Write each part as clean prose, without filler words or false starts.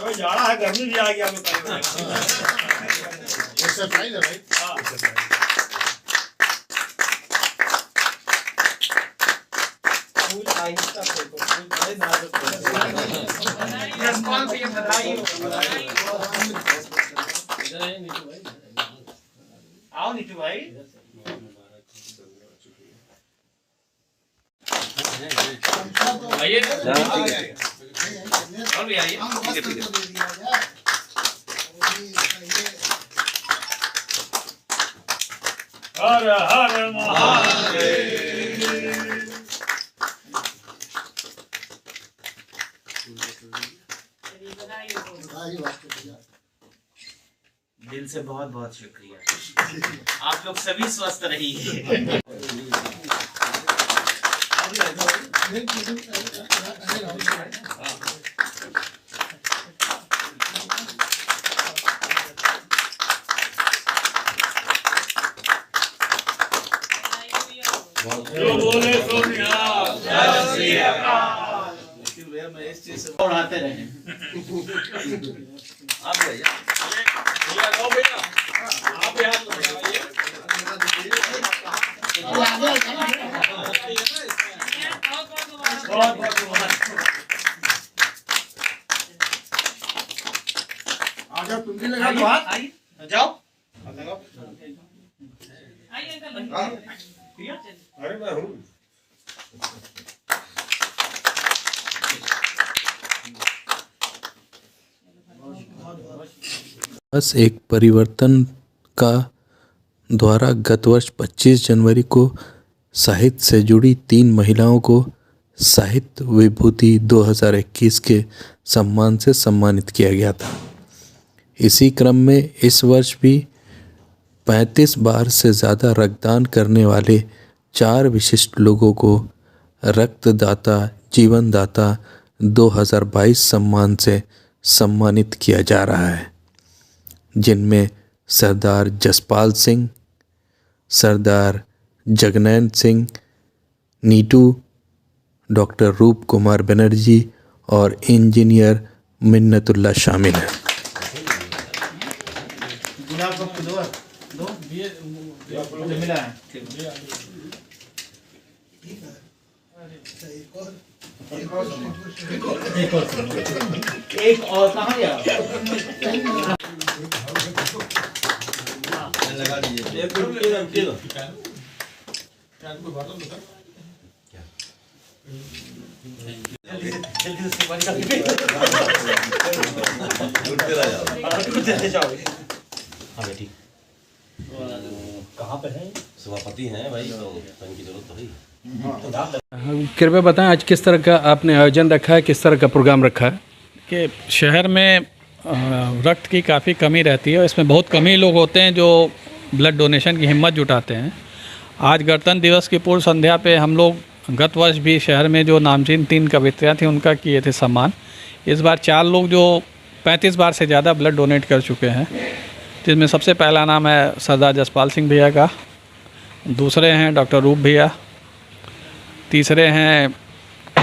तो जाड़ा है, गर्मी भी आ गया एक्सरसाइज है भाई। फूल आहिस्ता फेंको, फूल बड़े नाजुक होते हैं। आओ नीतू भाई। आइए और भी आइए। हर हर महादेव। दिल से बहुत बहुत शुक्रिया। आप लोग सभी स्वस्थ रहिए। जो बोले सो निहाल, जय श्री अकाल। मैं इस चीज से उड़ाते रहे। आप भैया लो भैया, आप यहाँ तो भैया बहुत बहुत आ जाओ, तुम भी लगा दो हाथ। आइए जाओ। अरे मैं हूँ। बस एक परिवर्तन का द्वारा गत वर्ष 25 जनवरी को साहित्य से जुड़ी 3 महिलाओं को साहित्य विभूति 2021 के सम्मान से सम्मानित किया गया था। इसी क्रम में इस वर्ष भी 35 बार से ज़्यादा रक्तदान करने वाले 4 विशिष्ट लोगों को रक्तदाता जीवनदाता 2022 सम्मान से सम्मानित किया जा रहा है, जिनमें सरदार जसपाल सिंह, सरदार जगनैन सिंह, नीटू, डॉक्टर रूप कुमार बनर्जी और इंजीनियर मिन्नतुल्लाह शामिल हैं। एक और कहाँ गया? लगा दीजिए। कहाँ पे है? सभापति हैं भाई, तो उनकी जरूरत तो है। कृपया बताएं आज किस तरह का आपने आयोजन रखा है, किस तरह का प्रोग्राम रखा है? कि शहर में रक्त की काफ़ी कमी रहती है और इसमें बहुत कम ही लोग होते हैं जो ब्लड डोनेशन की हिम्मत जुटाते हैं। आज गणतंत्र दिवस की पूर्व संध्या पे हम लोग गत वर्ष भी शहर में जो नामचीन 3 कवियत्रियाँ थी उनका किए थे सम्मान। इस बार 4 लोग जो 35 बार से ज़्यादा ब्लड डोनेट कर चुके हैं, जिसमें सबसे पहला नाम है सरदार जसपाल सिंह भैया का, दूसरे हैं डॉक्टर रूप भैया, तीसरे हैं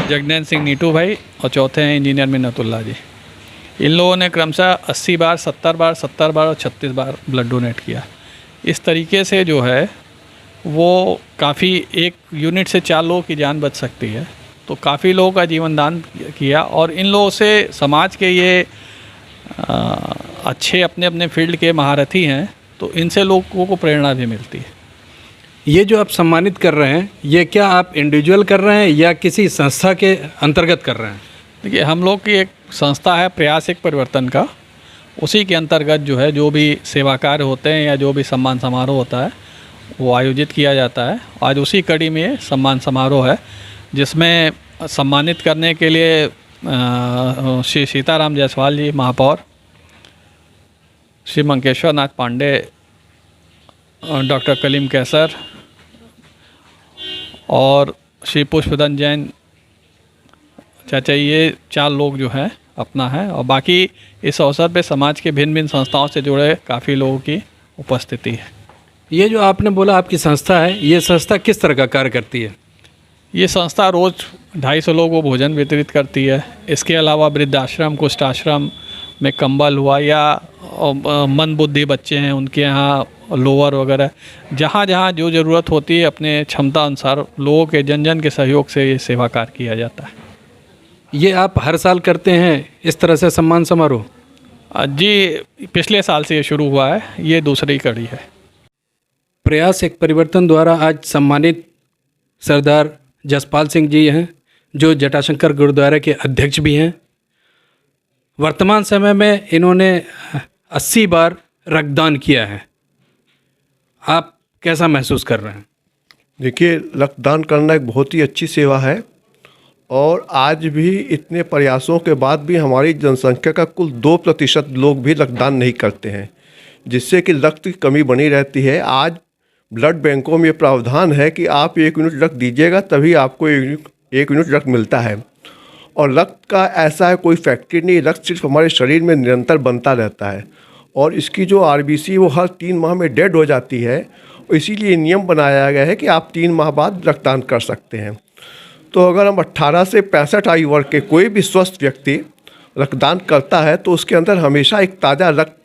जगनैन सिंह नीटू भाई और चौथे हैं इंजीनियर मिन्नतुल्लाह जी। इन लोगों ने क्रमशः 80 बार, 70 बार, 70 बार और 36 बार ब्लड डोनेट किया। इस तरीके से जो है वो काफ़ी, एक यूनिट से 4 लोगों की जान बच सकती है, तो काफ़ी लोगों का जीवन दान किया। और इन लोगों से समाज के ये अच्छे अपने अपने फील्ड के महारथी हैं, तो इनसे लोगों को प्रेरणा भी मिलती है। ये जो आप सम्मानित कर रहे हैं, ये क्या आप इंडिविजुअल कर रहे हैं या किसी संस्था के अंतर्गत कर रहे हैं? देखिए, हम लोग की एक संस्था है प्रयास एक परिवर्तन का, उसी के अंतर्गत जो है जो भी सेवा कार्य होते हैं या जो भी सम्मान समारोह होता है वो आयोजित किया जाता है। आज उसी कड़ी में सम्मान समारोह है, जिसमें सम्मानित करने के लिए श्री सीताराम जायसवाल जी महापौर, श्री मंकेश्वर नाथ पांडे, डॉक्टर कलीम कैसर और श्री पुष्पदन जैन चाचा, ये 4 लोग जो हैं अपना है। और बाकी इस अवसर पे समाज के भिन्न भिन्न संस्थाओं से जुड़े काफ़ी लोगों की उपस्थिति है। ये जो आपने बोला आपकी संस्था है, ये संस्था किस तरह का कार्य करती है? ये संस्था रोज़ 250 लोगों को भोजन वितरित करती है। इसके अलावा वृद्धाश्रम, कुष्ठाश्रम, में कंबल हुआ या मंदबुद्धि बच्चे हैं उनके यहाँ लोअर वगैरह, जहाँ जहाँ जो ज़रूरत होती है अपने क्षमता अनुसार लोगों के जन जन के सहयोग से ये सेवा कार्य किया जाता है। ये आप हर साल करते हैं इस तरह से सम्मान समारोह? जी, पिछले साल से ये शुरू हुआ है, ये दूसरी कड़ी है। प्रयास एक परिवर्तन द्वारा आज सम्मानित सरदार जसपाल सिंह जी हैं, जो जटाशंकर गुरुद्वारा के अध्यक्ष भी हैं। वर्तमान समय में इन्होंने 80 बार रक्तदान किया है। आप कैसा महसूस कर रहे हैं? देखिए, रक्तदान करना एक बहुत ही अच्छी सेवा है और आज भी इतने प्रयासों के बाद भी हमारी जनसंख्या का कुल 2% लोग भी रक्तदान नहीं करते हैं, जिससे कि रक्त की कमी बनी रहती है। आज ब्लड बैंकों में प्रावधान है कि आप 1 यूनिट रक्त दीजिएगा तभी आपको 1 यूनिट रक्त मिलता है। और रक्त का ऐसा है कोई फैक्ट्री नहीं, रक्त सिर्फ हमारे शरीर में निरंतर बनता रहता है और इसकी जो RBC वो हर 3 माह में डेड हो जाती है। इसीलिए नियम बनाया गया है कि आप 3 माह बाद रक्तदान कर सकते हैं। तो अगर हम 18 से 65 आयु वर्ग के कोई भी स्वस्थ व्यक्ति रक्तदान करता है तो उसके अंदर हमेशा एक ताज़ा रक्त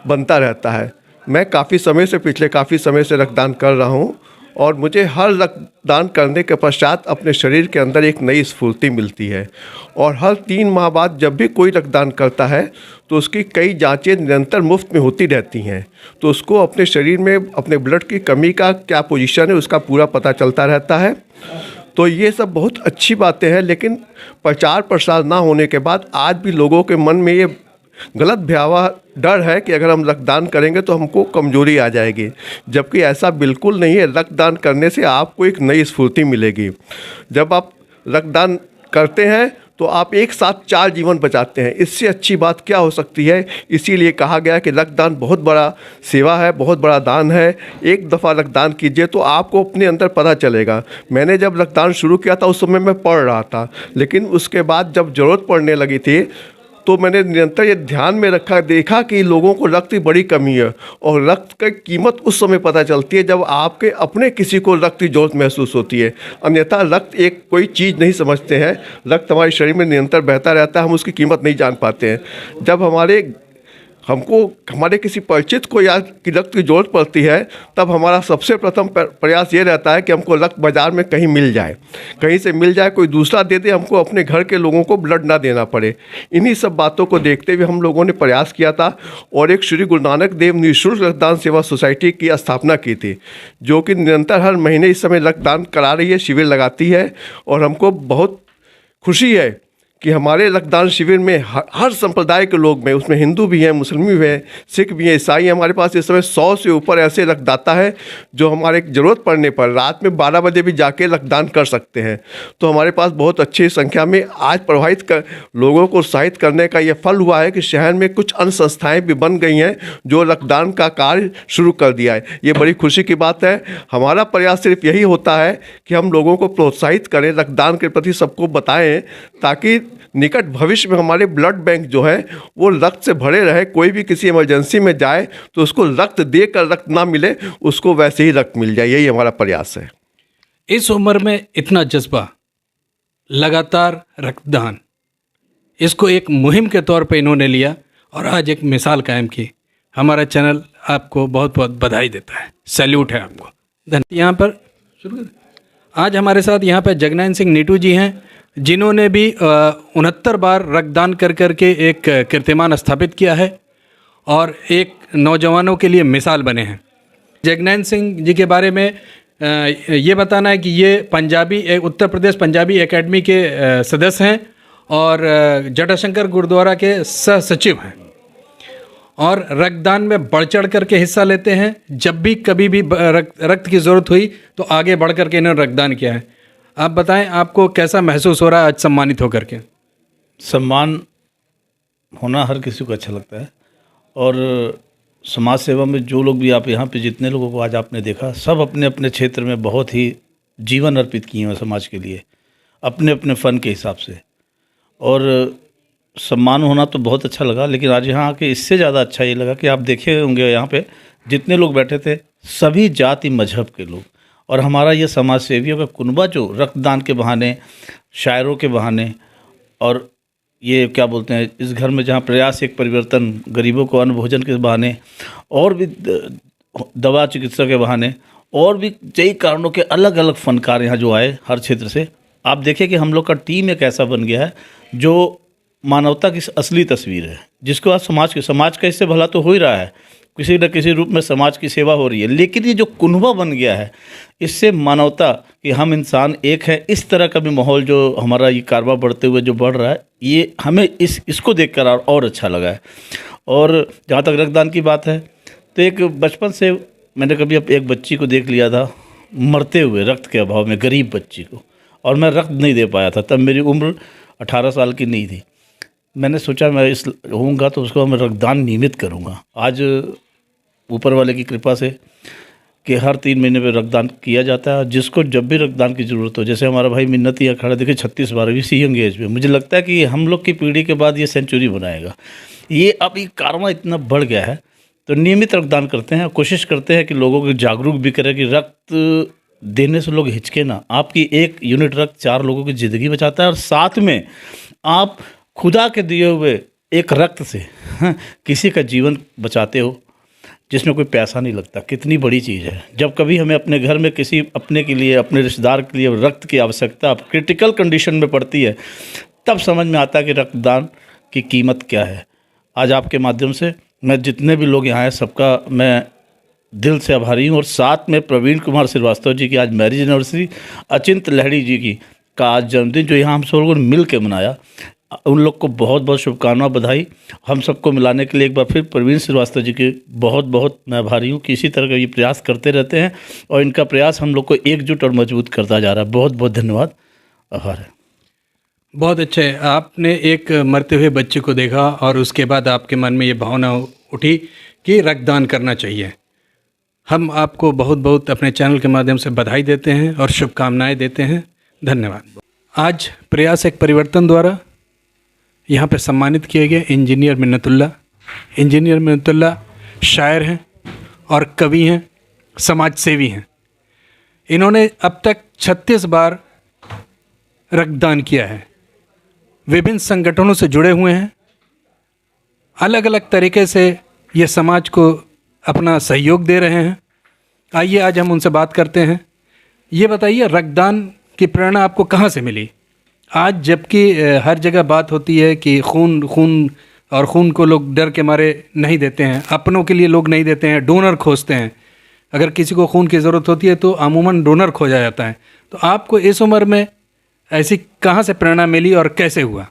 बनता रहता है। मैं पिछले काफ़ी समय से रक्तदान कर रहा हूँ और मुझे हर रक्तदान करने के पश्चात अपने शरीर के अंदर एक नई स्फूर्ति मिलती है। और हर 3 माह बाद जब भी कोई रक्तदान करता है तो उसकी कई जांचें निरंतर मुफ्त में होती रहती हैं, तो उसको अपने शरीर में अपने ब्लड की कमी का क्या पोजीशन है उसका पूरा पता चलता रहता है। तो ये सब बहुत अच्छी बातें हैं, लेकिन प्रचार प्रसार ना होने के बाद आज भी लोगों के मन में ये गलत भयावह डर है कि अगर हम रक्तदान करेंगे तो हमको कमजोरी आ जाएगी, जबकि ऐसा बिल्कुल नहीं है। रक्तदान करने से आपको एक नई स्फूर्ति मिलेगी। जब आप रक्तदान करते हैं तो आप एक साथ 4 जीवन बचाते हैं। इससे अच्छी बात क्या हो सकती है। इसीलिए कहा गया कि रक्तदान बहुत बड़ा सेवा है, बहुत बड़ा दान है। एक दफ़ा रक्तदान कीजिए तो आपको अपने अंदर पता चलेगा। मैंने जब रक्तदान शुरू किया था उस समय मैं पढ़ रहा था, लेकिन उसके बाद जब ज़रूरत पड़ने लगी थी तो मैंने निरंतर ये ध्यान में देखा कि लोगों को रक्त की बड़ी कमी है और रक्त की कीमत उस समय पता चलती है जब आपके अपने किसी को रक्त की ज़रूरत महसूस होती है। अन्यथा रक्त एक कोई चीज़ नहीं समझते हैं। रक्त हमारे शरीर में निरंतर बहता रहता है, हम उसकी कीमत नहीं जान पाते हैं। जब हमको हमारे किसी परिचित को या कि रक्त की ज़रूरत पड़ती है तब हमारा सबसे प्रथम प्रयास ये रहता है कि हमको रक्त बाज़ार में कहीं मिल जाए, कहीं से मिल जाए, कोई दूसरा दे दे, हमको अपने घर के लोगों को ब्लड ना देना पड़े। इन्हीं सब बातों को देखते हुए हम लोगों ने प्रयास किया था और एक श्री गुरु नानक देव निःशुल्क रक्तदान सेवा सोसाइटी की स्थापना की थी, जो कि निरंतर हर महीने इस समय रक्तदान करा रही है, शिविर लगाती है। और हमको बहुत खुशी है कि हमारे रक्तदान शिविर में हर संप्रदाय के लोग में, उसमें हिंदू भी हैं, मुस्लिम भी हैं, सिख भी हैं, ईसाई। हमारे पास इस समय 100 से ऊपर ऐसे रक्तदाता हैं जो हमारे ज़रूरत पड़ने पर रात में 12 बजे भी जाके रक्तदान कर सकते हैं। तो हमारे पास बहुत अच्छी संख्या में आज लोगों को उत्साहित करने का ये फल हुआ है कि शहर में कुछ अन्य संस्थाएँ भी बन गई हैं जो रक्तदान का कार्य शुरू कर दिया है। ये बड़ी खुशी की बात है। हमारा प्रयास सिर्फ यही होता है कि हम लोगों को प्रोत्साहित करें, रक्तदान के प्रति सबको बताएं, ताकि निकट भविष्य में हमारे ब्लड बैंक जो है वो रक्त से भरे रहे। कोई भी किसी इमरजेंसी में जाए तो उसको रक्त देकर रक्त ना मिले, उसको वैसे ही रक्त मिल जाए। यही हमारा प्रयास है। इस उम्र में इतना जज्बा, लगातार रक्तदान, इसको एक मुहिम के तौर पे इन्होंने लिया और आज एक मिसाल कायम की। हमारा चैनल आपको बहुत बहुत बधाई देता है, सैल्यूट है आपको। धन्यवाद। यहाँ पर शुरू करें। आज हमारे साथ यहाँ पर जगनैन सिंह नीटू जी हैं, जिन्होंने भी 69 बार रक्तदान कर करके एक कीर्तिमान स्थापित किया है और एक नौजवानों के लिए मिसाल बने हैं। जगनैन सिंह जी के बारे में ये बताना है कि ये उत्तर प्रदेश पंजाबी एकेडमी के सदस्य हैं और जटाशंकर गुरुद्वारा के सह सचिव हैं और रक्तदान में बढ़ चढ़ करके हिस्सा लेते हैं। जब भी कभी भी रक्त की ज़रूरत हुई तो आगे बढ़ करके इन्होंने रक्तदान किया है। आप बताएं, आपको कैसा महसूस हो रहा है आज सम्मानित होकर के? सम्मान होना हर किसी को अच्छा लगता है और समाज सेवा में जो लोग भी, आप यहाँ पे जितने लोगों को आज आपने देखा, सब अपने अपने क्षेत्र में बहुत ही जीवन अर्पित किए हैं समाज के लिए, अपने अपने फ़न के हिसाब से। और सम्मान होना तो बहुत अच्छा लगा, लेकिन आज यहाँ आके इससे ज़्यादा अच्छा ये लगा कि आप देखे होंगे यहाँ पे जितने लोग बैठे थे सभी जाति मजहब के लोग। और हमारा ये समाज सेवियों का कुनबा जो रक्तदान के बहाने, शायरों के बहाने और ये क्या बोलते हैं, इस घर में जहाँ प्रयास एक परिवर्तन, गरीबों को अन्न भोजन के बहाने और भी दवा चिकित्सा के बहाने और भी कई कारणों के अलग अलग फनकार यहाँ जो आए हर क्षेत्र से। आप देखिए कि हम लोग का टीम एक ऐसा बन गया है जो मानवता की असली तस्वीर है, जिसको आज समाज का इससे भला तो हो ही रहा है, किसी न किसी रूप में समाज की सेवा हो रही है, लेकिन ये जो कुनबा बन गया है, इससे मानवता कि हम इंसान एक है, इस तरह का भी माहौल जो हमारा ये कारवा बढ़ते हुए जो बढ़ रहा है, ये हमें इसको देखकर और अच्छा लगा है। और जहाँ तक रक्तदान की बात है, तो एक बचपन से मैंने कभी एक बच्ची को देख लिया था मरते हुए रक्त के अभाव में, गरीब बच्ची को, और मैं रक्त नहीं दे पाया था। तब मेरी उम्र 18 साल की नहीं थी। मैंने सोचा मैं इस होऊंगा तो उसको मैं रक्तदान नियमित करूंगा। आज ऊपर वाले की कृपा से कि हर 3 महीने में रक्तदान किया जाता है। जिसको जब भी रक्तदान की ज़रूरत हो, जैसे हमारा भाई मिन्नत यहाँ खड़ा देखिए 36 बार इसी यंग एज में, मुझे लगता है कि हम लोग की पीढ़ी के बाद ये सेंचुरी बनाएगा। ये अब ये कारवा इतना बढ़ गया है, तो नियमित रक्तदान करते हैं, कोशिश करते हैं कि लोगों को जागरूक भी करें कि रक्त देने से लोग हिचके ना। आपकी 1 यूनिट रक्त 4 लोगों की ज़िंदगी बचाता है, और साथ में आप खुदा के दिए हुए एक रक्त से किसी का जीवन बचाते हो, जिसमें कोई पैसा नहीं लगता। कितनी बड़ी चीज़ है। जब कभी हमें अपने घर में किसी अपने के लिए, अपने रिश्तेदार के लिए रक्त की आवश्यकता क्रिटिकल कंडीशन में पड़ती है, तब समझ में आता है कि रक्तदान की कीमत क्या है। आज आपके माध्यम से मैं जितने भी लोग यहाँ हैं सबका मैं दिल से आभारी हूँ। और साथ में प्रवीण कुमार श्रीवास्तव जी की आज मैरिज एनिवर्सरी, अचिंत लहड़ी जी की का आज जन्मदिन जो यहाँ हम सब लोगों ने मिल के मनाया, उन लोग को बहुत बहुत शुभकामना, बधाई। हम सबको मिलाने के लिए एक बार फिर प्रवीण श्रीवास्तव जी के बहुत बहुत मैं आभारी हूँ कि इसी तरह का ये प्रयास करते रहते हैं, और इनका प्रयास हम लोग को एकजुट और मजबूत करता जा रहा है। बहुत बहुत धन्यवाद, आभार है। बहुत अच्छे। आपने एक मरते हुए बच्चे को देखा और उसके बाद आपके मन में ये भावना उठी कि रक्तदान करना चाहिए। हम आपको बहुत बहुत अपने चैनल के माध्यम से बधाई देते हैं और शुभकामनाएं देते हैं। धन्यवाद। आज प्रयास एक परिवर्तन द्वारा यहाँ पे सम्मानित किए गए इंजीनियर मिन्नतुल्लाह। इंजीनियर मिन्नतुल्लाह शायर हैं और कवि हैं, समाज सेवी हैं। इन्होंने अब तक 36 बार रक्तदान किया है। विभिन्न संगठनों से जुड़े हुए हैं। अलग अलग तरीके से ये समाज को अपना सहयोग दे रहे हैं। आइए आज हम उनसे बात करते हैं। ये बताइए, रक्तदान की प्रेरणा आपको कहाँ से मिली? आज जबकि हर जगह बात होती है कि खून को लोग डर के मारे नहीं देते हैं, अपनों के लिए लोग नहीं देते हैं, डोनर खोजते हैं। अगर किसी को खून की ज़रूरत होती है तो अमूमन डोनर खोजा जाता है। तो आपको इस उम्र में ऐसी कहाँ से प्रेरणा मिली और कैसे हुआ?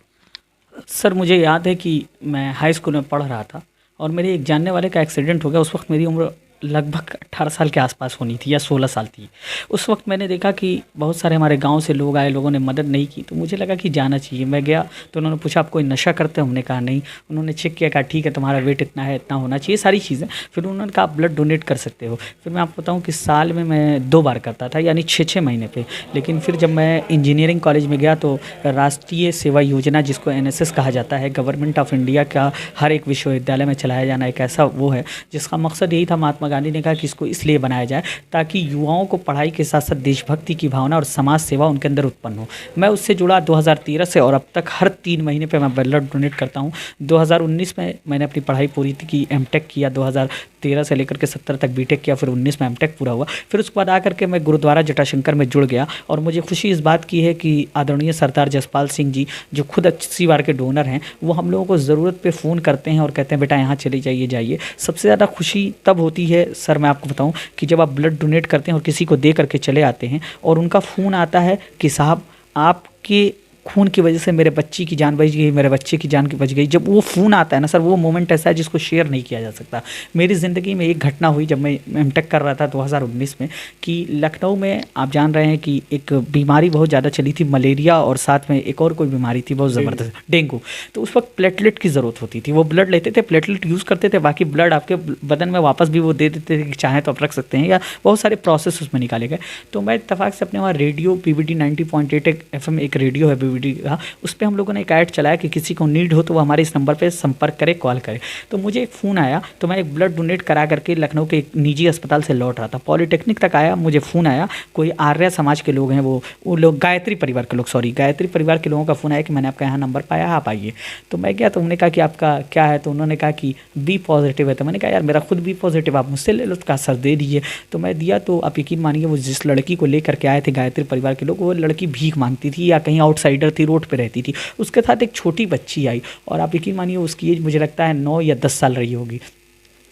सर, मुझे याद है कि मैं हाई स्कूल में पढ़ रहा था और मेरे एक जानने वाले का एक्सीडेंट हो गया। उस वक्त मेरी उम्र लगभग 18 साल के आसपास होनी थी या 16 साल थी। उस वक्त मैंने देखा कि बहुत सारे हमारे गांव से लोग आए, लोगों ने मदद नहीं की, तो मुझे लगा कि जाना चाहिए। मैं गया तो उन्होंने पूछा आप कोई नशा करते हो? हमने कहा नहीं। उन्होंने चेक किया, कहा ठीक है तुम्हारा वेट इतना है, इतना होना चाहिए, सारी चीज़ें। फिर उन्होंने कहा आप ब्लड डोनेट कर सकते हो। फिर मैं आपको बताऊँ कि साल में मैं 2 बार करता था, यानी 6-6 महीने पे। लेकिन फिर जब मैं इंजीनियरिंग कॉलेज में गया तो राष्ट्रीय सेवा योजना, जिसको NSS कहा जाता है, गवर्नमेंट ऑफ इंडिया का हर एक विश्वविद्यालय में चलाया जाना एक ऐसा वो है जिसका मकसद यही था। महात्मा गांधी ने कहा कि इसको इसलिए बनाया जाए ताकि युवाओं को पढ़ाई के साथ साथ देशभक्ति की भावना और समाज सेवा उनके अंदर उत्पन्न हो। मैं उससे जुड़ा 2013 से और अब तक हर 3 महीने पे मैं ब्लड डोनेट करता हूँ। 2019 में मैंने अपनी पढ़ाई पूरी की, M.Tech किया। 2013 से लेकर के 70 तक B.Tech किया, फिर 19 में M.Tech पूरा हुआ। फिर उसके बाद आकर के मैं गुरुद्वारा जटाशंकर में जुड़ गया। और मुझे खुशी इस बात की है कि आदरणीय सरदार जसपाल सिंह जी, जो खुद 80 बार के डोनर हैं, वो हम लोगों को ज़रूरत पे फ़ोन करते हैं और कहते हैं बेटा यहाँ चले जाइए। सबसे ज़्यादा खुशी तब होती है सर, मैं आपको बताऊं, कि जब आप ब्लड डोनेट करते हैं और किसी को दे करके चले आते हैं और उनका फ़ोन आता है कि साहब आपके खून की वजह से मेरे बच्ची की जान बच गई, मेरे बच्चे की जान बच गई। जब वो फ़ोन आता है ना सर, वो मोमेंट ऐसा है जिसको शेयर नहीं किया जा सकता। मेरी ज़िंदगी में एक घटना हुई जब मैं M.Tech कर रहा था 2019 में, कि लखनऊ में आप जान रहे हैं कि एक बीमारी बहुत ज़्यादा चली थी, मलेरिया, और साथ में एक और कोई बीमारी थी बहुत ज़बरदस्त, डेंगू। तो उस वक्त प्लेटलेट की ज़रूरत होती थी। वो ब्लड लेते थे, प्लेटलेट यूज़ करते थे, बाकी ब्लड आपके बदन में वापस भी वो दे देते थे कि चाहें तो आप रख सकते हैं, या बहुत सारे प्रोसेस उसमें निकाले गए। तो मैं इत्तेफाक से अपने वहाँ रेडियो PVD 90.8 FM एक रेडियो है एक्टिविटी का, उस पर हम लोगों ने एक ऐड चलाया कि किसी को नीड हो तो वो हमारे इस नंबर पे संपर्क करे, कॉल करे। तो मुझे एक फ़ोन आया, तो मैं एक ब्लड डोनेट करा करके लखनऊ के एक निजी अस्पताल से लौट रहा था, पॉलीटेक्निक तक आया, मुझे फ़ोन आया, कोई आर्य समाज के लोग हैं, वो लोग गायत्री परिवार के लोग, सॉरी गायत्री परिवार के लोगों का फ़ोन आया कि मैंने आपका यहाँ नंबर पाया, आप आइए। तो मैं गया, तो उन्होंने कहा कि आपका क्या है, तो उन्होंने कहा कि बी पॉजिटिव है। तो मैंने कहा यार मेरा खुद बी पॉजिटिव, आप मुझसे ले लो। उसका सर दे दीजिए। तो मैं दिया, तो आप यकीन मानिए वो जिस लड़की को लेकर के आए थे गायत्री परिवार के लोग, वो लड़की भीख मांगती थी या कहीं आउटसाइडर थी, रोड पे रहती थी। उसके साथ एक छोटी बच्ची आई और आप यकीन मानिए उसकी एज मुझे लगता है 9 या 10 साल रही होगी।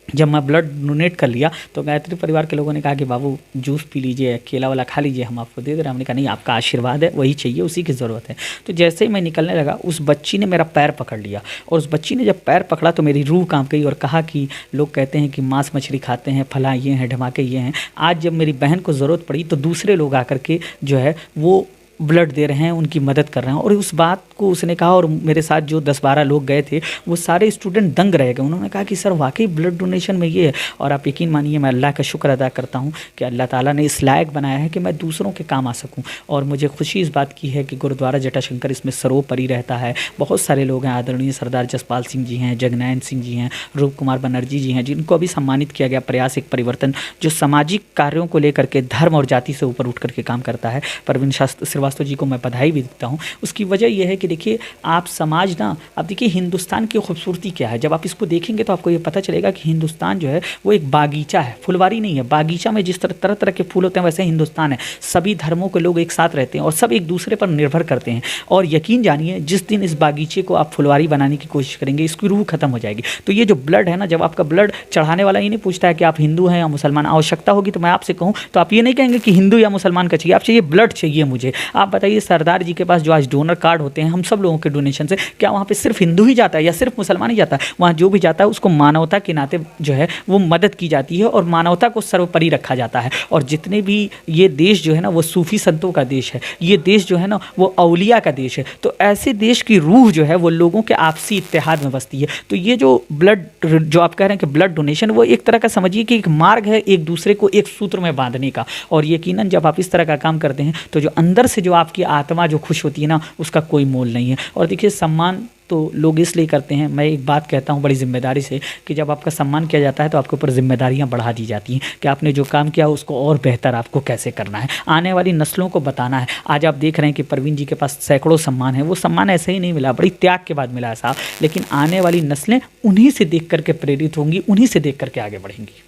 जब मैं ब्लड डोनेट कर लिया तो गायत्री परिवार के लोगों ने कहा कि बाबू जूस पी लीजिए, केला वाला खा लीजिए, हम आपको दे दे रहे हैं। हमने कहा नहीं, आपका आशीर्वाद है, वही चाहिए, उसी की ज़रूरत है। तो जैसे ही मैं निकलने लगा, उस बच्ची ने मेरा पैर पकड़ लिया, और उस बच्ची ने जब पैर पकड़ा तो मेरी रूह कांप गई और कहा कि लोग कहते हैं कि मांस मछली खाते हैं, फला ये हैं, ढमाके ये हैं। आज जब मेरी बहन को ज़रूरत पड़ी तो दूसरे लोग आकर के जो है वो ब्लड दे रहे हैं, उनकी मदद कर रहे हैं। और उस बात को उसने कहा, और मेरे साथ जो 10-12 लोग गए थे वो सारे स्टूडेंट दंग रह गए। उन्होंने कहा कि सर वाकई ब्लड डोनेशन में ये है। और आप यकीन मानिए मैं अल्लाह का शुक्र अदा करता हूँ कि अल्लाह ताला ने इस लायक बनाया है कि मैं दूसरों के काम आ सकूँ। और मुझे खुशी इस बात की है कि गुरुद्वारा जटाशंकर इसमें सरोपरि रहता है। बहुत सारे लोग हैं, आदरणीय सरदार जसपाल सिंह जी हैं, जगनैन सिंह जी हैं, रूप कुमार बनर्जी जी हैं, जिनको अभी सम्मानित किया गया। प्रयास एक परिवर्तन जो सामाजिक कार्यों को लेकर के धर्म और जाति से ऊपर उठ करके काम करता है। परवीन श्रीवास्तव जी को मैं बधाई भी देता हूँ। उसकी वजह यह है कि देखिए आप समाज ना, अब देखिए हिंदुस्तान की खूबसूरती क्या है, जब आप इसको देखेंगे तो आपको ये पता चलेगा कि हिंदुस्तान जो है वो एक बागीचा है, फुलवारी नहीं है। बागीचा में जिस तरह तरह के फूल होते हैं वैसे हिंदुस्तान है। सभी धर्मों के लोग एक साथ रहते हैं और सब एक दूसरे पर निर्भर करते हैं। और यकीन जानिए जिस दिन इस बागीचे को आप फुलवारी बनाने की कोशिश करेंगे, इसकी रूह खत्म हो जाएगी। तो ये जो ब्लड है ना, जब आपका ब्लड चढ़ाने वाला ये नहीं पूछता है कि आप हिंदू हैं या मुसलमान, आवश्यकता होगी तो मैं आपसे कहूँ तो आप ये नहीं कहेंगे कि हिंदू या मुसलमान का चाहिए, आप चाहिए ब्लड चाहिए मुझे। आप बताइए सरदार जी के पास जो आज डोनर कार्ड होते हैं हम सब लोगों के डोनेशन से, क्या वहाँ पे सिर्फ हिंदू ही जाता है या सिर्फ मुसलमान ही जाता है? वहाँ जो भी जाता है उसको मानवता के नाते जो है वो मदद की जाती है और मानवता को सर्वोपरि रखा जाता है। और जितने भी ये देश जो है ना वो सूफी संतों का देश है, ये देश जो है ना वो औलिया का देश है। तो ऐसे देश की रूह जो है वो लोगों के आपसी इत्तेहाद में बसती है। तो ये जो ब्लड जो आप कह रहे हैं कि ब्लड डोनेशन, वो एक तरह का समझिए कि एक मार्ग है एक दूसरे को एक सूत्र में बांधने का। और यकीनन जब आप इस तरह का काम करते हैं तो जो अंदर से जो आपकी आत्मा जो खुश होती है ना, उसका कोई मोल नहीं है। और देखिए सम्मान तो लोग इसलिए करते हैं, मैं एक बात कहता हूँ बड़ी जिम्मेदारी से कि जब आपका सम्मान किया जाता है तो आपके ऊपर जिम्मेदारियाँ बढ़ा दी जाती हैं कि आपने जो काम किया उसको और बेहतर आपको कैसे करना है, आने वाली नस्लों को बताना है। आज आप देख रहे हैं कि परवीन जी के पास सैकड़ों सम्मान है, वो सम्मान ऐसे ही नहीं मिला, बड़ी त्याग के बाद मिला है साहब। लेकिन आने वाली नस्लें उन्हीं से देख करके प्रेरित होंगी, उन्हीं से देख करके आगे बढ़ेंगी।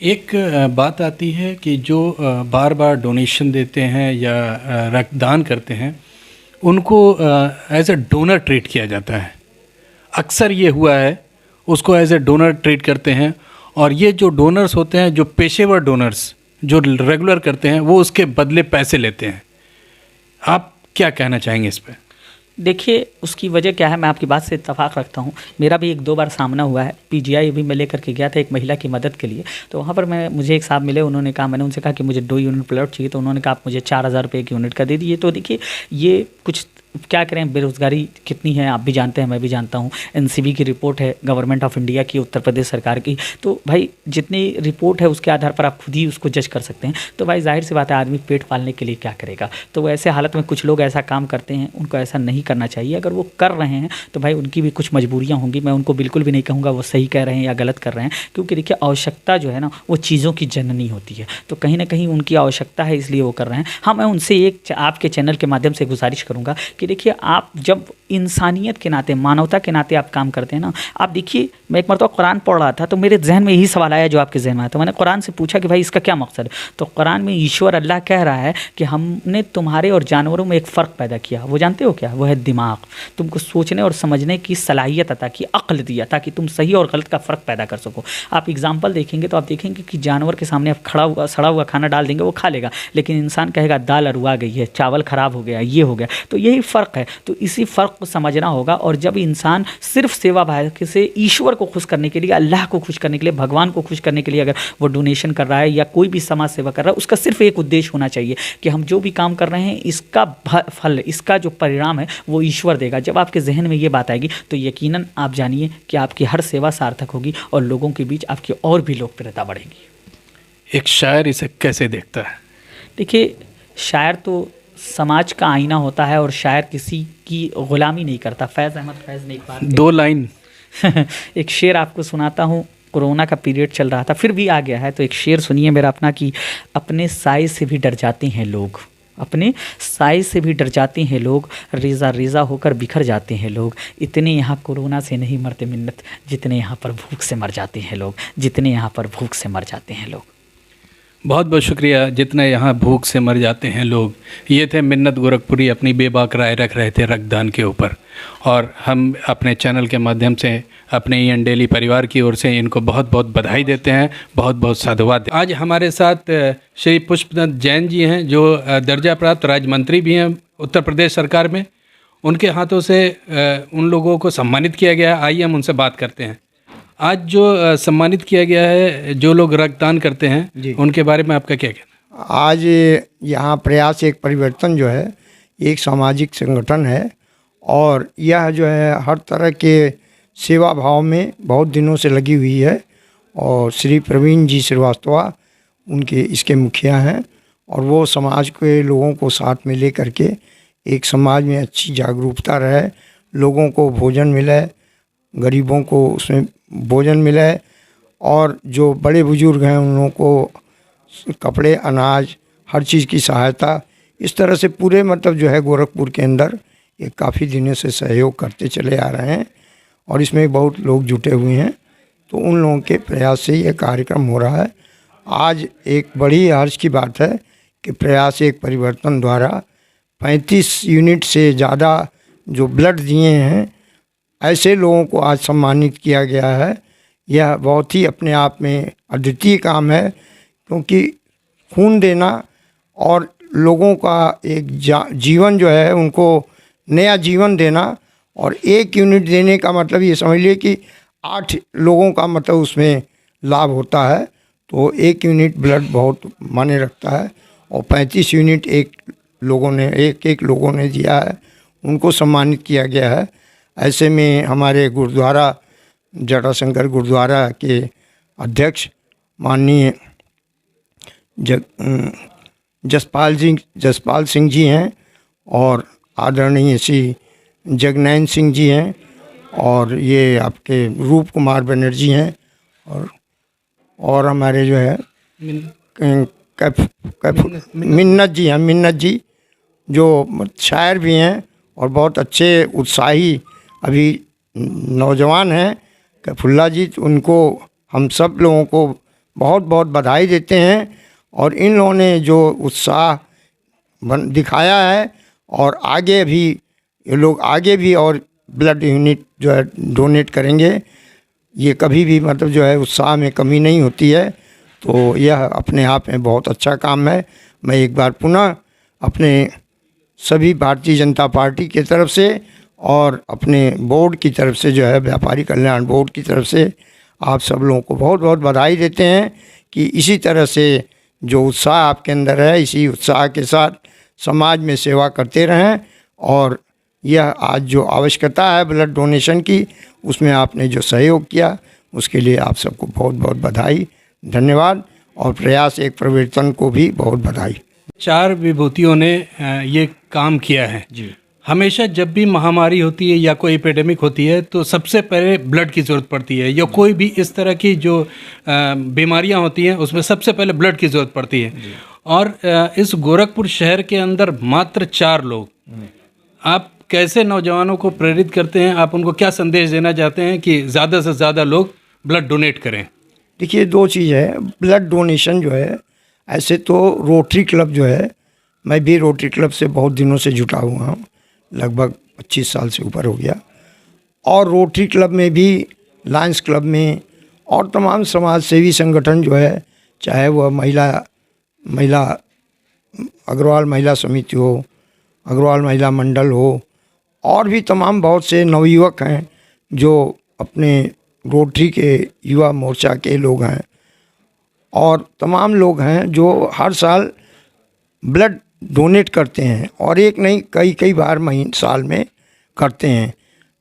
एक बात आती है कि जो बार बार डोनेशन देते हैं या रक्तदान करते हैं उनको एज ए डोनर ट्रीट किया जाता है। अक्सर ये हुआ है, उसको एज ए डोनर ट्रीट करते हैं। और ये जो डोनर्स होते हैं, जो पेशेवर डोनर्स जो रेगुलर करते हैं, वो उसके बदले पैसे लेते हैं। आप क्या कहना चाहेंगे इस पर? देखिए उसकी वजह क्या है, मैं आपकी बात से इत्तेफाक रखता हूँ। मेरा भी 1-2 बार सामना हुआ है। पीजीआई भी मैं लेकर के गया था एक महिला की मदद के लिए, तो वहाँ पर मुझे एक साहब मिले, उन्होंने कहा, मैंने उनसे कहा कि मुझे 2 यूनिट ब्लड चाहिए, तो उन्होंने कहा आप मुझे 4000 रुपये एक यूनिट का दे दीजिए। तो देखिए ये कुछ क्या करें, बेरोज़गारी कितनी है आप भी जानते हैं, मैं भी जानता हूँ। एनसीबी की रिपोर्ट है, गवर्नमेंट ऑफ इंडिया की, उत्तर प्रदेश सरकार की। तो भाई जितनी रिपोर्ट है उसके आधार पर आप खुद ही उसको जज कर सकते हैं। तो भाई जाहिर सी बात है आदमी पेट पालने के लिए क्या करेगा। तो ऐसे हालत में कुछ लोग ऐसा काम करते हैं, उनको ऐसा नहीं करना चाहिए। अगर वो कर रहे हैं तो भाई उनकी भी कुछ मजबूरियाँ होंगी। मैं उनको बिल्कुल भी नहीं कहूँगा वो सही कह रहे हैं या गलत कर रहे हैं, क्योंकि देखिए आवश्यकता जो है ना वो चीज़ों की जननी होती है। तो कहीं ना कहीं उनकी आवश्यकता है इसलिए वो कर रहे हैं। हाँ, मैं उनसे एक आपके चैनल के माध्यम से गुजारिश करूँगा कि देखिए आप जब इंसानियत के नाते, मानवता के नाते आप काम करते हैं ना, आप देखिए मैं एक मरतबा कुरान पढ़ रहा था तो मेरे जहन में यही सवाल आया जो आपके जहन में आया। तो मैंने कुरान से पूछा कि भाई इसका क्या मकसद है। तो कुरान में ईश्वर अल्लाह कह रहा है कि हमने तुम्हारे और जानवरों में एक फ़र्क पैदा किया। वो जानते हो क्या? वो है दिमाग। तुमको सोचने और समझने की सलाहियत अता की, अक्ल दिया, ताकि तुम सही और गलत का फ़र्क पैदा कर सको। आप एग्जाम्पल देखेंगे तो आप देखेंगे कि जानवर के सामने आप सड़ा हुआ खाना डाल देंगे, वो खा लेगा, लेकिन इंसान कहेगा दाल अरुआ गई है, चावल ख़राब हो गया, ये हो गया। तो यही फ़र्क है। तो इसी फ़र्क को समझना होगा। और जब इंसान सिर्फ सेवा भाव से ईश्वर को खुश करने के लिए, अल्लाह को खुश करने के लिए, भगवान को खुश करने के लिए अगर वो डोनेशन कर रहा है या कोई भी समाज सेवा कर रहा है, उसका सिर्फ एक उद्देश्य होना चाहिए कि हम जो भी काम कर रहे हैं इसका फल, इसका जो परिणाम है वो ईश्वर देगा। जब आपके जहन में ये बात आएगी तो यकीनन आप जानिए कि आपकी हर सेवा सार्थक होगी और लोगों के बीच आपकी और भी लोकप्रियता बढ़ेगी। एक शायर इसे कैसे देखता है? देखिए शायर तो समाज का आईना होता है और शायर किसी की गुलामी नहीं करता। फैज़ अहमद फैज़ ने एक बात दो लाइन एक शेर आपको सुनाता हूँ। कोरोना का पीरियड चल रहा था, फिर भी आ गया है, तो एक शेर सुनिए मेरा अपना कि अपने साए से भी डर जाते हैं लोग, अपने साए से भी डर जाते हैं लोग, रेज़ा रेज़ा होकर बिखर जाते हैं लोग, इतने यहाँ कोरोना से नहीं मरते मिन्नत, जितने यहाँ पर भूख से मर जाते हैं लोग, जितने यहाँ पर भूख से मर जाते हैं लोग। बहुत बहुत शुक्रिया। जितने यहाँ भूख से मर जाते हैं लोग, ये थे मिन्नत गोरखपुरी अपनी बेबाक राय रख रहे थे रक्तदान के ऊपर, और हम अपने चैनल के माध्यम से अपने EN डेली परिवार की ओर से इनको बहुत बहुत बधाई देते हैं, बहुत बहुत साधुवाद। आज हमारे साथ श्री पुष्पदत्त जैन जी हैं, जो दर्जा प्राप्त राज्य मंत्री भी हैं उत्तर प्रदेश सरकार में। उनके हाथों से उन लोगों को सम्मानित किया गया है। आइए हम उनसे बात करते हैं। आज जो सम्मानित किया गया है, जो लोग रक्तदान करते हैं, उनके बारे में आपका क्या कहना? आज यहाँ प्रयास एक परिवर्तन जो है एक सामाजिक संगठन है, और यह जो है हर तरह के सेवा भाव में बहुत दिनों से लगी हुई है, और श्री प्रवीण जी श्रीवास्तव उनके इसके मुखिया हैं, और वो समाज के लोगों को साथ में ले करके एक समाज में अच्छी जागरूकता रहे, लोगों को भोजन मिले, गरीबों को उसमें भोजन मिले, और जो बड़े बुजुर्ग हैं उन लोगों को कपड़े, अनाज, हर चीज़ की सहायता, इस तरह से पूरे मतलब जो है गोरखपुर के अंदर ये काफ़ी दिनों से सहयोग करते चले आ रहे हैं, और इसमें बहुत लोग जुटे हुए हैं। तो उन लोगों के प्रयास से ये कार्यक्रम हो रहा है। आज एक बड़ी हर्ष की बात है कि प्रयास एक परिवर्तन द्वारा 35 यूनिट से ज़्यादा जो ब्लड दिए हैं ऐसे लोगों को आज सम्मानित किया गया है। यह बहुत ही अपने आप में अद्वितीय काम है, क्योंकि खून देना और लोगों का एक जीवन जो है उनको नया जीवन देना, और 1 यूनिट देने का मतलब ये समझ लिए कि 8 लोगों का मतलब उसमें लाभ होता है। तो 1 यूनिट ब्लड बहुत मायने रखता है, और 35 यूनिट एक लोगों ने दिया है, उनको सम्मानित किया गया है। ऐसे में हमारे गुरुद्वारा जटाशंकर गुरुद्वारा के अध्यक्ष माननीय जसपाल सिंह जी हैं, और आदरणीय श्री जगनैन सिंह जी हैं, और ये आपके रूप कुमार बनर्जी हैं, और हमारे जो है मिन्नत जी जो शायर भी हैं और बहुत अच्छे उत्साही अभी नौजवान हैं, कैफुल्ला जी, उनको हम सब लोगों को बहुत बहुत बधाई देते हैं। और इन लोगों ने जो उत्साह दिखाया है, और आगे भी ये लोग आगे भी और ब्लड यूनिट जो है डोनेट करेंगे, ये कभी भी मतलब जो है उत्साह में कमी नहीं होती है। तो यह अपने आप में बहुत अच्छा काम है। मैं एक बार पुनः अपने सभी भारतीय जनता पार्टी की तरफ से और अपने बोर्ड की तरफ से जो है व्यापारी कल्याण बोर्ड की तरफ से आप सब लोगों को बहुत बहुत बधाई देते हैं कि इसी तरह से जो उत्साह आपके अंदर है, इसी उत्साह के साथ समाज में सेवा करते रहें। और यह आज जो आवश्यकता है ब्लड डोनेशन की, उसमें आपने जो सहयोग किया उसके लिए आप सबको बहुत बहुत बधाई, धन्यवाद। और प्रयास एक परिवर्तन को भी बहुत बधाई। 4 विभूतियों ने ये काम किया है जी। हमेशा जब भी महामारी होती है या कोई एपिडेमिक होती है तो सबसे पहले ब्लड की ज़रूरत पड़ती है, या कोई भी इस तरह की जो बीमारियां होती हैं उसमें सबसे पहले ब्लड की ज़रूरत पड़ती है। और इस गोरखपुर शहर के अंदर मात्र 4 लोग, आप कैसे नौजवानों को प्रेरित करते हैं? आप उनको क्या संदेश देना चाहते हैं कि ज़्यादा से ज़्यादा लोग ब्लड डोनेट करें? देखिए, 2 चीज़ है। ब्लड डोनेशन जो है, ऐसे तो रोटरी क्लब जो है, मैं भी रोटरी क्लब से बहुत दिनों से जुटा हुआ हूँ, लगभग 25 साल से ऊपर हो गया। और रोटरी क्लब में भी, लायंस क्लब में, और तमाम समाज सेवी संगठन जो है, चाहे वह महिला अग्रवाल महिला समिति हो, अग्रवाल महिला मंडल हो, और भी तमाम बहुत से नवयुवक हैं जो अपने रोटरी के युवा मोर्चा के लोग हैं, और तमाम लोग हैं जो हर साल ब्लड डोनेट करते हैं, और एक नहीं कई बार साल में करते हैं।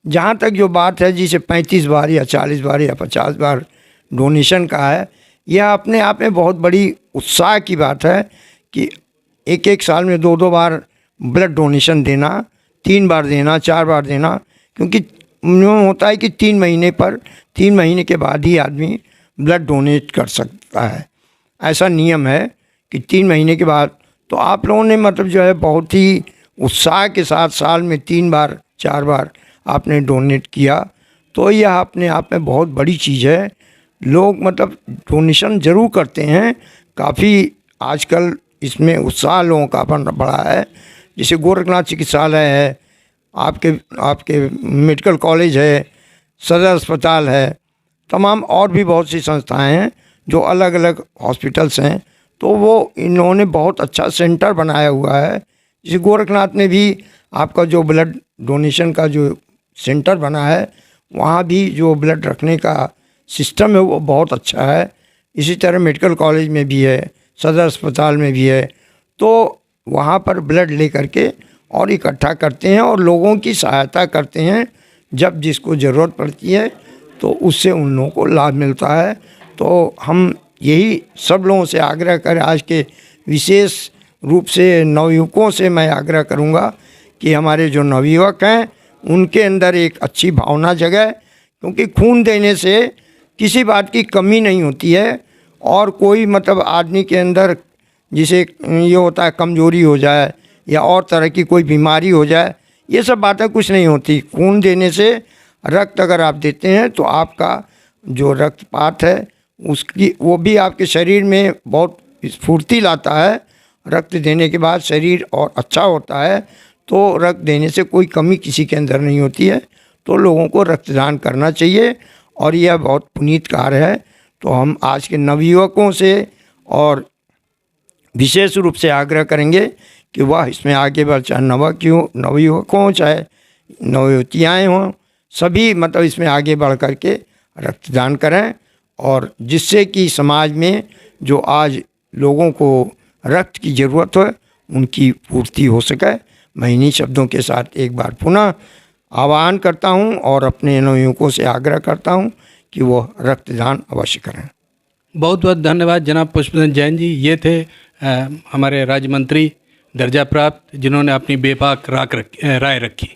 जहाँ तक जो बात है जिसे 35 बार या 40 बार या 50 बार डोनेशन का है, यह अपने आप में बहुत बड़ी उत्साह की बात है कि एक साल में 2 बार ब्लड डोनेशन देना, 3 बार देना, 4 बार देना, क्योंकि यूँ होता है कि 3 महीने पर 3 महीने के बाद ही आदमी ब्लड डोनेट कर सकता है, ऐसा नियम है कि 3 महीने के बाद। तो आप लोगों ने मतलब जो है बहुत ही उत्साह के साथ साल में 3 बार 4 बार आपने डोनेट किया, तो यह अपने आप में बहुत बड़ी चीज़ है। लोग मतलब डोनेशन ज़रूर करते हैं, काफ़ी आजकल इसमें उत्साह लोगों का बढ़ा है। जैसे गोरखनाथ चिकित्सालय है, आपके मेडिकल कॉलेज है, सदर अस्पताल है, तमाम और भी बहुत सी संस्थाएं हैं जो अलग अलग हॉस्पिटल्स हैं, तो वो इन्होंने बहुत अच्छा सेंटर बनाया हुआ है। जैसे गोरखनाथ में भी आपका जो ब्लड डोनेशन का जो सेंटर बना है, वहाँ भी जो ब्लड रखने का सिस्टम है वो बहुत अच्छा है। इसी तरह मेडिकल कॉलेज में भी है, सदर अस्पताल में भी है, तो वहाँ पर ब्लड ले करके और इकट्ठा करते हैं और लोगों की सहायता करते हैं। जब जिसको ज़रूरत पड़ती है तो उससे उन लोगों को लाभ मिलता है। तो हम यही सब लोगों से आग्रह करें, आज के विशेष रूप से नवयुवकों से मैं आग्रह करूँगा कि हमारे जो नवयुवक हैं उनके अंदर एक अच्छी भावना जगे, क्योंकि खून देने से किसी बात की कमी नहीं होती है। और कोई मतलब आदमी के अंदर जिसे ये होता है कमजोरी हो जाए या और तरह की कोई बीमारी हो जाए, ये सब बातें कुछ नहीं होती। खून देने से, रक्त अगर आप देते हैं तो आपका जो रक्तपात है उसकी वो भी आपके शरीर में बहुत स्फूर्ति लाता है। रक्त देने के बाद शरीर और अच्छा होता है, तो रक्त देने से कोई कमी किसी के अंदर नहीं होती है। तो लोगों को रक्तदान करना चाहिए और यह बहुत पुनीत कार्य है। तो हम आज के नवयुवकों से और विशेष रूप से आग्रह करेंगे कि वह इसमें आगे बढ़, चाहे नवयुवक हों चाहे नवयुवतियाँ हों, सभी मतलब इसमें आगे बढ़ कर के रक्तदान करें, और जिससे कि समाज में जो आज लोगों को रक्त की ज़रूरत हो उनकी पूर्ति हो सके। मैं इन्हीं शब्दों के साथ एक बार पुनः आह्वान करता हूं और अपने नवयुवकों से आग्रह करता हूं कि वो रक्तदान अवश्य करें। बहुत बहुत धन्यवाद जनाब पुष्पचंद जैन जी। ये थे हमारे राज्य मंत्री दर्जा प्राप्त, जिन्होंने अपनी बेबाक राय रखी।